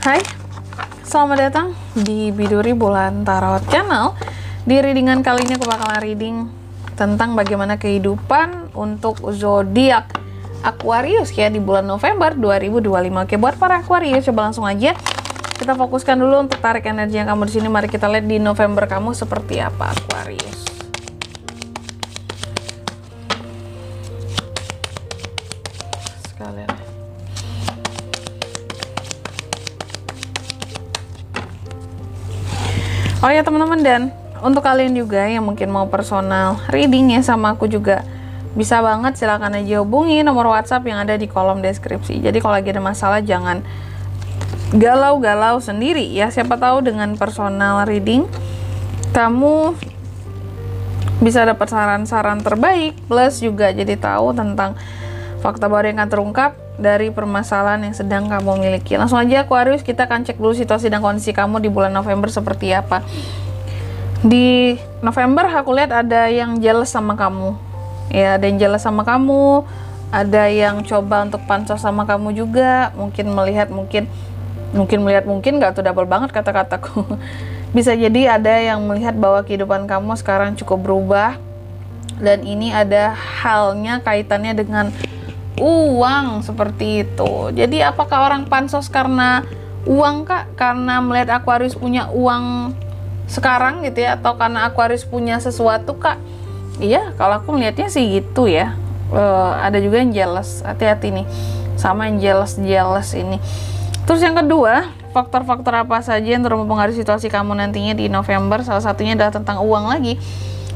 Hai, selamat datang di Biduri Bulan Tarot Channel. Di readingan kali ini aku bakalan reading tentang bagaimana kehidupan untuk zodiak Aquarius ya di bulan November 2025. Oke, buat para Aquarius coba langsung aja kita fokuskan dulu untuk tarik energi yang kamu di sini. Mari kita lihat di November kamu seperti apa, Aquarius. Sekalian. Oh ya teman-teman, dan untuk kalian juga yang mungkin mau personal reading ya sama aku juga bisa banget, silahkan aja hubungi nomor WhatsApp yang ada di kolom deskripsi. Jadi kalau lagi ada masalah jangan galau-galau sendiri ya, siapa tahu dengan personal reading kamu bisa dapat saran-saran terbaik, plus juga jadi tahu tentang fakta baru yang akan terungkap dari permasalahan yang sedang kamu miliki. Langsung aja Aquarius, kita akan cek dulu situasi dan kondisi kamu di bulan November seperti apa. Di November aku lihat ada yang jealous sama kamu ya, ada yang jealous sama kamu, ada yang coba untuk pansos sama kamu juga, mungkin nggak tuh double banget kata-kataku. Bisa jadi ada yang melihat bahwa kehidupan kamu sekarang cukup berubah, dan ini ada halnya kaitannya dengan uang seperti itu. Jadi apakah orang pansos karena uang kak? Karena melihat Aquarius punya uang sekarang gitu ya, atau karena Aquarius punya sesuatu kak? Iya, kalau aku melihatnya sih gitu ya. Ada juga yang jealous, hati-hati nih sama yang jealous ini. Terus yang kedua, faktor-faktor apa saja yang terus mempengaruhi situasi kamu nantinya di November? Salah satunya adalah tentang uang lagi.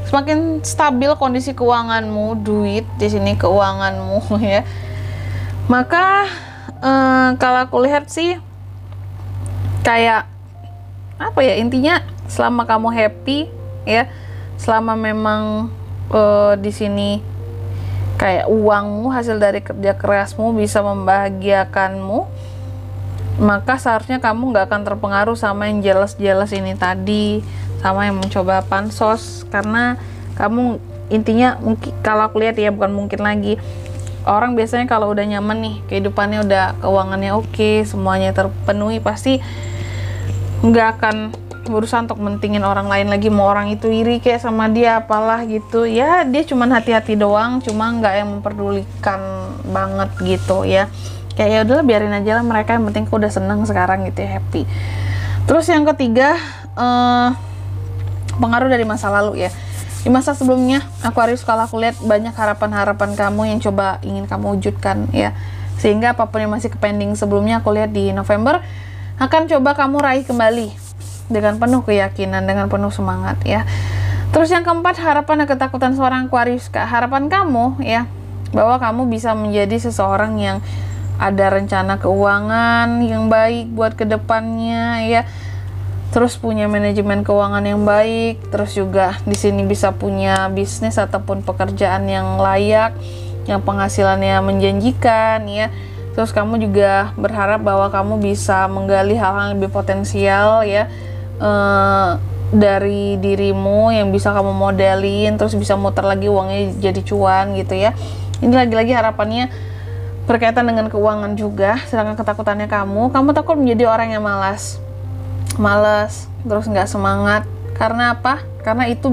Semakin stabil kondisi keuanganmu, duit di sini keuanganmu ya. Maka kalau aku lihat sih kayak apa ya, intinya selama kamu happy ya, selama memang di sini kayak uangmu hasil dari kerja kerasmu bisa membahagiakanmu, maka seharusnya kamu nggak akan terpengaruh sama yang jealous ini tadi, sama yang mencoba pansos. Karena kamu intinya mungkin, kalau aku lihat ya, bukan mungkin lagi, orang biasanya kalau udah nyaman nih kehidupannya, udah keuangannya oke, semuanya terpenuhi, pasti nggak akan berusaha untuk mentingin orang lain lagi, mau orang itu iri kayak sama dia apalah gitu ya, dia cuman hati-hati doang, cuma nggak yang memperdulikan banget gitu ya. Kayak ya udahlah, biarin aja lah mereka, yang penting aku udah seneng sekarang gitu ya, happy. Terus yang ketiga, pengaruh dari masa lalu ya. Di masa sebelumnya Aquarius, kalau aku lihat banyak harapan-harapan kamu yang coba ingin kamu wujudkan ya, sehingga apapun yang masih pending sebelumnya, aku lihat di November akan coba kamu raih kembali dengan penuh keyakinan, dengan penuh semangat ya. Terus yang keempat, harapan dan ketakutan seorang Aquarius kak. Harapan kamu ya, bahwa kamu bisa menjadi seseorang yang ada rencana keuangan yang baik buat kedepannya ya, terus punya manajemen keuangan yang baik, terus juga di sini bisa punya bisnis ataupun pekerjaan yang layak, yang penghasilannya menjanjikan ya. Terus kamu juga berharap bahwa kamu bisa menggali hal-hal yang lebih potensial ya, dari dirimu yang bisa kamu modelin, terus bisa muter lagi uangnya jadi cuan gitu ya. Ini lagi-lagi harapannya berkaitan dengan keuangan juga. Sedangkan ketakutannya kamu takut menjadi orang yang malas, terus nggak semangat. Karena apa? Karena itu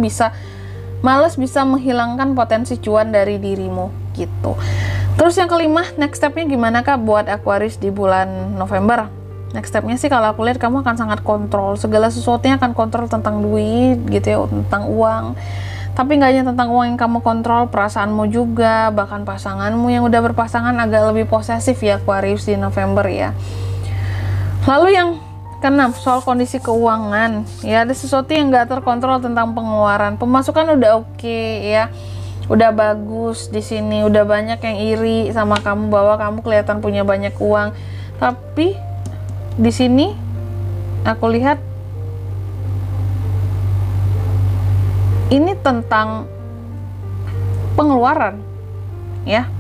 malas bisa menghilangkan potensi cuan dari dirimu gitu. Terus yang kelima, next stepnya gimana kak buat Aquarius di bulan November? Next stepnya sih kalau aku lihat kamu akan sangat kontrol, segala sesuatunya akan kontrol tentang duit gitu ya, tentang uang. Tapi nggak hanya tentang uang yang kamu kontrol, perasaanmu juga, bahkan pasanganmu yang udah berpasangan agak lebih posesif ya Aquarius di November ya. Lalu yang keenam, soal kondisi keuangan ya, ada sesuatu yang nggak terkontrol tentang pengeluaran. Pemasukan udah oke ya, udah bagus di sini, udah banyak yang iri sama kamu bahwa kamu kelihatan punya banyak uang, tapi di sini aku lihat ini tentang pengeluaran ya.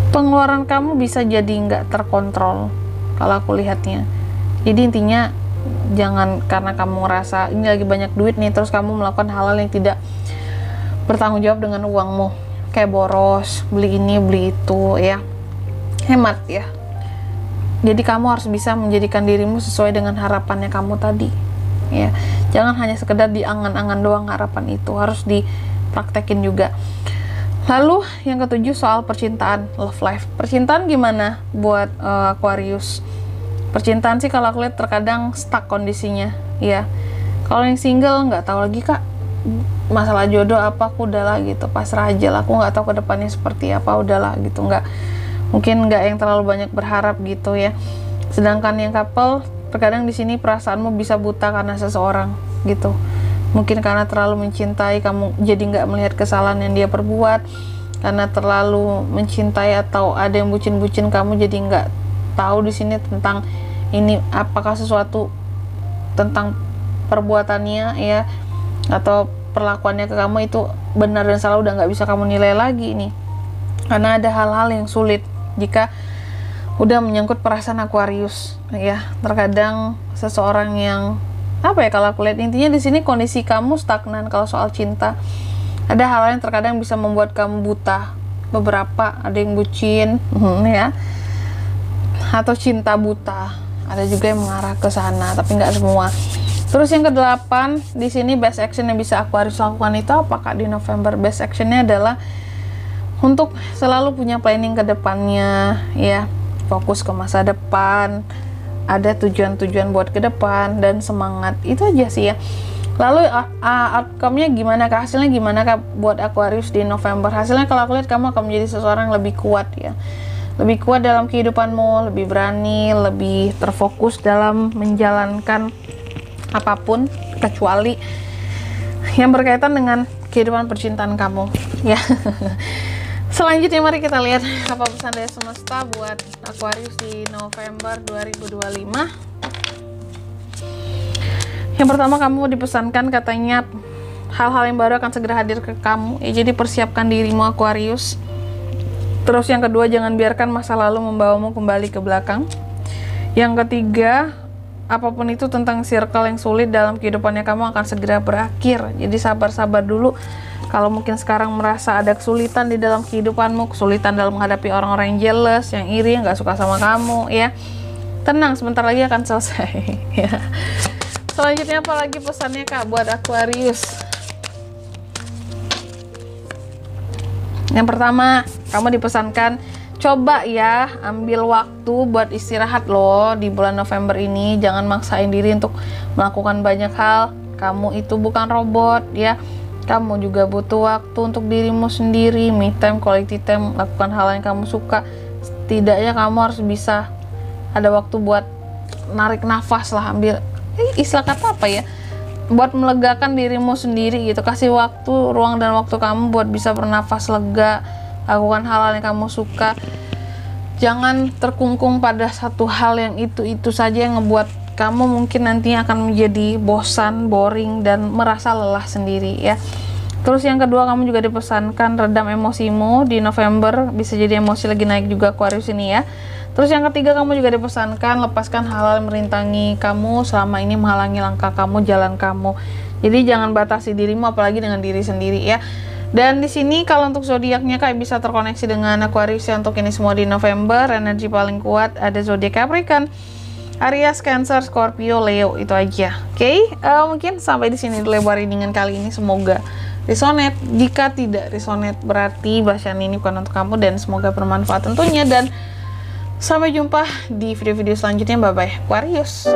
Pengeluaran kamu bisa jadi nggak terkontrol kalau aku lihatnya. Jadi intinya jangan karena kamu ngerasa ini lagi banyak duit nih, terus kamu melakukan hal-hal yang tidak bertanggung jawab dengan uangmu, kayak boros, beli ini beli itu ya. Hemat ya. Jadi kamu harus bisa menjadikan dirimu sesuai dengan harapannya kamu tadi, ya. Jangan hanya sekedar di angan-angan doang harapan itu, harus dipraktekin juga. Lalu yang ketujuh soal percintaan, love life. Percintaan gimana buat Aquarius? Percintaan sih kalau aku lihat terkadang stuck kondisinya, ya. Kalau yang single nggak tahu lagi kak, masalah jodoh apa, aku udahlah gitu, pasrah aja lah, aku nggak tahu kedepannya seperti apa, udahlah gitu, mungkin nggak yang terlalu banyak berharap gitu ya. Sedangkan yang couple, terkadang di sini perasaanmu bisa buta karena seseorang gitu. Mungkin karena terlalu mencintai, kamu jadi nggak melihat kesalahan yang dia perbuat. Karena terlalu mencintai atau ada yang bucin-bucin, kamu jadi nggak tahu di sini tentang ini apakah sesuatu tentang perbuatannya ya, atau perlakuannya ke kamu itu benar dan salah, udah nggak bisa kamu nilai lagi nih. Karena ada hal-hal yang sulit jika udah menyangkut perasaan Aquarius ya. Terkadang seseorang yang apa ya, kalau aku lihat intinya di sini kondisi kamu stagnan. Kalau soal cinta, ada hal yang terkadang bisa membuat kamu buta. Beberapa ada yang bucin ya, atau cinta buta. Ada juga yang mengarah ke sana, tapi nggak semua. Terus yang kedelapan, di sini best action yang bisa Aquarius lakukan itu apakah di November? Best actionnya adalah untuk selalu punya planning ke depannya ya, fokus ke masa depan, ada tujuan-tujuan buat ke depan dan semangat, itu aja sih ya. Lalu outcome-nya gimana kah, hasilnya gimana kah buat Aquarius di November? Hasilnya kalau aku lihat kamu akan menjadi seseorang yang lebih kuat ya, lebih kuat dalam kehidupanmu, lebih berani, lebih terfokus dalam menjalankan apapun kecuali yang berkaitan dengan kehidupan percintaan kamu ya. Selanjutnya mari kita lihat apa pesan dari semesta buat Aquarius di November 2025. Yang pertama, kamu dipesankan katanya hal-hal yang baru akan segera hadir ke kamu ya, jadi persiapkan dirimu Aquarius. Terus yang kedua, jangan biarkan masa lalu membawamu kembali ke belakang. Yang ketiga, apapun itu tentang circle yang sulit dalam kehidupannya kamu akan segera berakhir. Jadi sabar-sabar dulu. Kalau mungkin sekarang merasa ada kesulitan di dalam kehidupanmu, kesulitan dalam menghadapi orang-orang yang jealous, yang iri, yang gak suka sama kamu ya, tenang, sebentar lagi akan selesai ya. Selanjutnya apa lagi pesannya kak buat Aquarius? Yang pertama, kamu dipesankan coba ya ambil waktu buat istirahat loh di bulan November ini. Jangan maksain diri untuk melakukan banyak hal. Kamu itu bukan robot ya. Kamu juga butuh waktu untuk dirimu sendiri, me time, quality time, lakukan hal yang kamu suka. Setidaknya kamu harus bisa ada waktu buat narik nafas lah, ambil istilah kata apa ya, buat melegakan dirimu sendiri gitu. Kasih waktu, ruang dan waktu kamu buat bisa bernafas lega, lakukan hal-hal yang kamu suka. Jangan terkungkung pada satu hal yang itu saja yang ngebuat kamu mungkin nantinya akan menjadi bosan, boring, dan merasa lelah sendiri ya. Terus yang kedua, kamu juga dipesankan redam emosimu di November, bisa jadi emosi lagi naik juga Aquarius ini ya. Terus yang ketiga, kamu juga dipesankan lepaskan hal-hal yang merintangi kamu selama ini menghalangi langkah kamu, jalan kamu. Jadi jangan batasi dirimu apalagi dengan diri sendiri ya. Dan di sini kalau untuk zodiaknya kak bisa terkoneksi dengan Aquarius ya. Untuk ini semua di November, energi paling kuat ada zodiak Capricorn, Aries, Cancer, Scorpio, Leo, itu aja. Oke, mungkin sampai di sini dulu lebar readingan kali ini. Semoga resonate. Jika tidak resonate, berarti bacaan ini bukan untuk kamu, dan semoga bermanfaat tentunya. Dan sampai jumpa di video-video selanjutnya. Bye-bye, Aquarius.